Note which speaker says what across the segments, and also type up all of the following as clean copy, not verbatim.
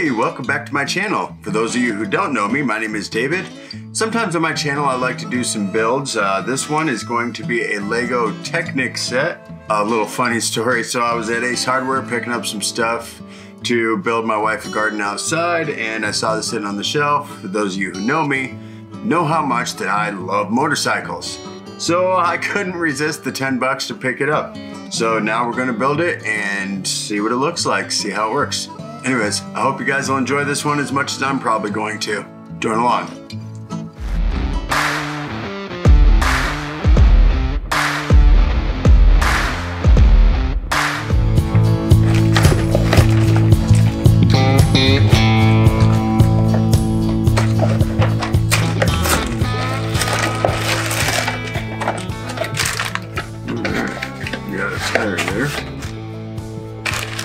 Speaker 1: Hey, welcome back to my channel. For those of you who don't know me, my name is David. Sometimes on my channel I like to do some builds. This one is going to be a Lego Technic set. A little funny story, so I was at Ace Hardware picking up some stuff to build my wife a garden outside, and I saw this sitting on the shelf. For those of you who know me, know how much that I love motorcycles. So I couldn't resist the 10 bucks to pick it up. So now we're gonna build it and see what it looks like, see how it works. Anyways, I hope you guys will enjoy this one as much as I'm probably going to. Join along. Alright, we got a tire there.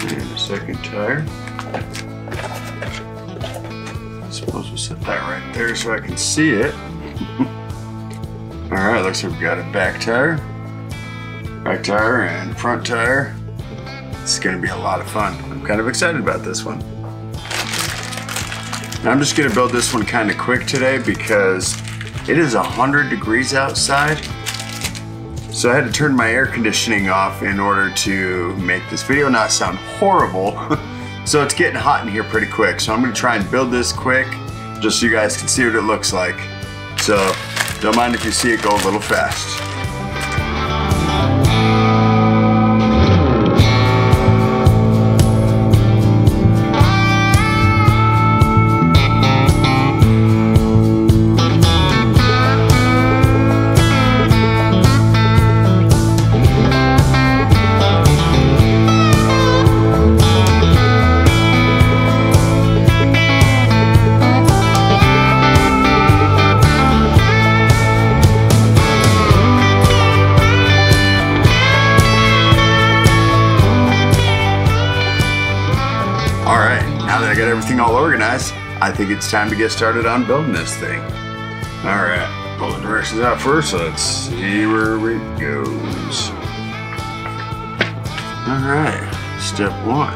Speaker 1: And a second tire. I suppose we'll set that right there so I can see it. Alright, looks like we've got a back tire and front tire. It's gonna be a lot of fun. I'm kind of excited about this one. Now I'm just gonna build this one kind of quick today because it is 100 degrees outside. So I had to turn my air conditioning off in order to make this video not sound horrible. So it's getting hot in here pretty quick. So I'm gonna try and build this quick just so you guys can see what it looks like. So don't mind if you see it go a little fast. Now that I got everything all organized, I think it's time to get started on building this thing. Alright, pull the directions out first, so let's see where it goes. Alright, step one.